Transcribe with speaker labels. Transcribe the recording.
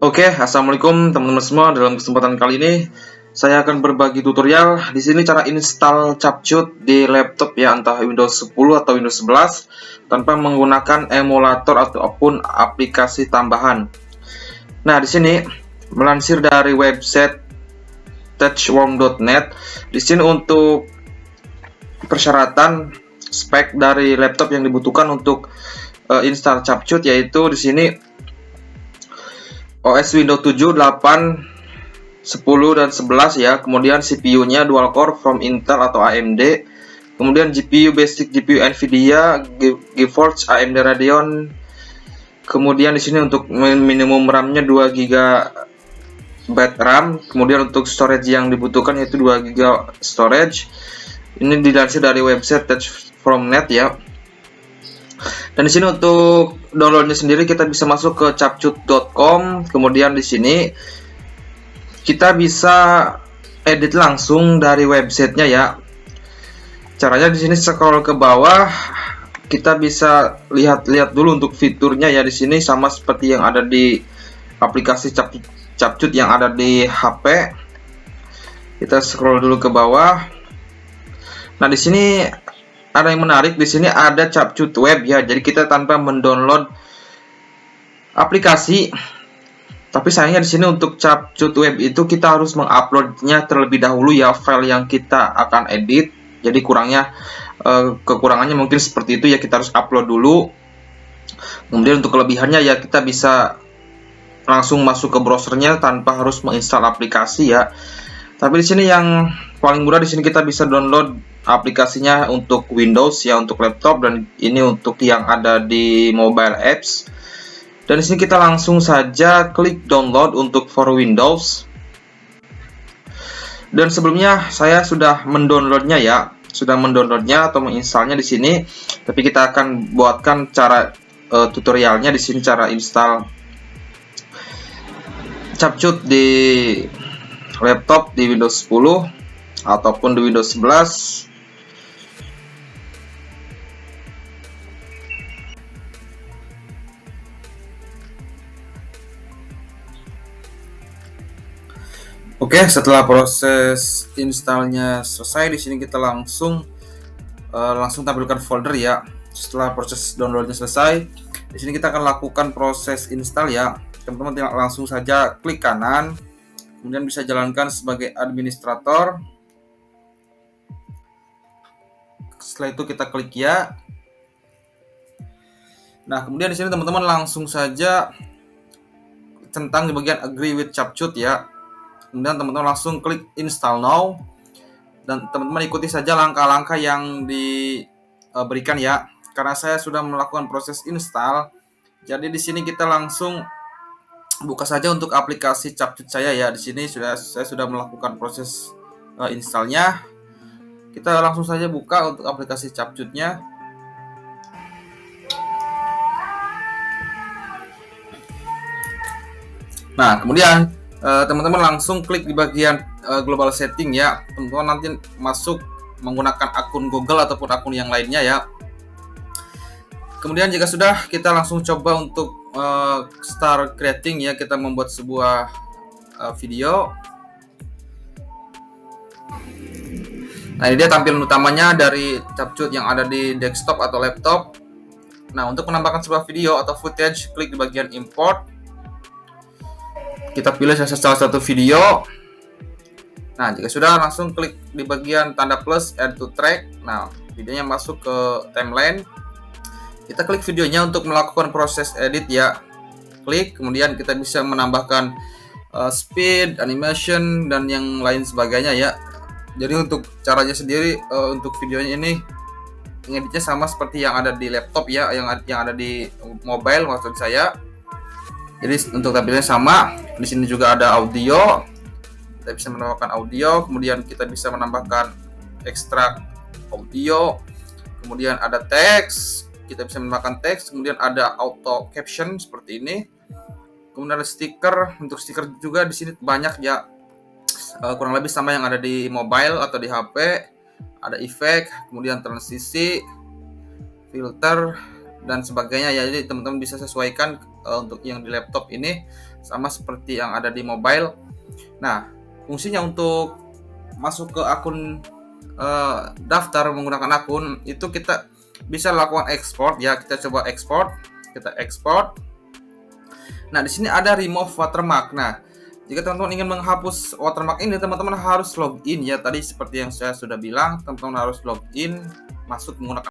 Speaker 1: Oke, assalamualaikum teman-teman semua. Dalam kesempatan kali ini, saya akan berbagi tutorial. Di sini cara install Capcut di laptop ya, entah Windows 10 atau Windows 11, tanpa menggunakan emulator ataupun aplikasi tambahan. Nah, di sini melansir dari website touchworm.net. Di sini untuk persyaratan spek dari laptop yang dibutuhkan untuk install Capcut, yaitu di sini OS Windows 7, 8, 10 dan 11 ya. Kemudian CPU-nya dual core from Intel atau AMD. Kemudian GPU basic GPU Nvidia, GeForce AMD Radeon. Kemudian di sini untuk minimum RAM-nya 2 GB RAM. Kemudian untuk storage yang dibutuhkan yaitu 2 GB storage. Ini dilansir dari website touchworm.net ya. Dan di sini untuk downloadnya sendiri kita bisa masuk ke capcut.com. Kemudian di sini kita bisa edit langsung dari websitenya ya. Caranya di sini scroll ke bawah, kita bisa lihat-lihat dulu untuk fiturnya ya. Di sini sama seperti yang ada di aplikasi Capcut yang ada di HP. Kita scroll dulu ke bawah. Nah, di sini ada yang menarik, di sini ada Capcut Web ya. Jadi kita tanpa mendownload aplikasi, tapi sayangnya di sini untuk Capcut Web itu kita harus menguploadnya terlebih dahulu ya, file yang kita akan edit. Jadi kekurangannya mungkin seperti itu ya, kita harus upload dulu. Kemudian untuk kelebihannya ya, kita bisa langsung masuk ke browsernya tanpa harus menginstal aplikasi ya. Tapi di sini yang paling mudah, di sini kita bisa download aplikasinya untuk Windows ya, untuk laptop, dan ini untuk yang ada di mobile apps. Dan di sini kita langsung saja klik download untuk for Windows. Dan sebelumnya saya sudah mendownloadnya ya, atau menginstalnya di sini. Tapi kita akan buatkan cara tutorialnya di sini, cara install Capcut di laptop di Windows 10 ataupun di Windows 11. Oke, setelah proses installnya selesai, di sini kita langsung tampilkan folder ya. Setelah proses downloadnya selesai, di sini kita akan lakukan proses install ya. Teman-teman langsung saja klik kanan, kemudian bisa jalankan sebagai administrator. Setelah itu kita klik ya. Nah, kemudian di sini teman-teman langsung saja centang di bagian agree with Capcut ya. Kemudian teman-teman langsung klik install now, dan teman-teman ikuti saja langkah-langkah yang diberikan ya. Karena saya sudah melakukan proses install, jadi di sini kita langsung buka saja untuk aplikasi Capcut saya ya. Di sini saya sudah melakukan proses installnya. Kita langsung saja buka untuk aplikasi Capcutnya. Nah, kemudian teman-teman langsung klik di bagian global setting ya. Teman-teman nanti masuk menggunakan akun Google ataupun akun yang lainnya ya. Kemudian jika sudah, kita langsung coba untuk start creating ya. Kita membuat sebuah video. Nah, ini dia tampilan utamanya dari Capcut yang ada di desktop atau laptop. Nah, untuk menambahkan sebuah video atau footage, klik di bagian import. Kita pilih salah satu video. Nah, jika sudah, langsung klik di bagian tanda plus add to track. Nah, videonya masuk ke timeline. Kita klik videonya untuk melakukan proses edit ya. Klik, kemudian kita bisa menambahkan speed, animation, dan yang lain sebagainya ya. Jadi untuk caranya sendiri, untuk videonya ini ngeditnya sama seperti yang ada di laptop ya, yang ada di mobile maksud saya. Jadi untuk tampilannya sama. Di sini juga ada audio. Kita bisa menambahkan audio, kemudian kita bisa menambahkan ekstrak audio. Kemudian ada teks, kita bisa menambahkan teks. Kemudian ada auto caption seperti ini. Kemudian ada stiker. Untuk stiker juga di sini banyak ya. Kurang lebih sama yang ada di mobile atau di HP. Ada efek, kemudian transisi, filter, dan sebagainya ya. Jadi teman-teman bisa sesuaikan untuk yang di laptop ini sama seperti yang ada di mobile. Nah, fungsinya untuk masuk ke akun daftar menggunakan akun itu kita bisa lakukan ekspor ya. Kita coba ekspor, kita ekspor. Nah, di sini ada remove watermark. Nah, jika teman-teman ingin menghapus watermark ini, teman-teman harus login ya. Tadi seperti yang saya sudah bilang, teman-teman harus login, masuk menggunakan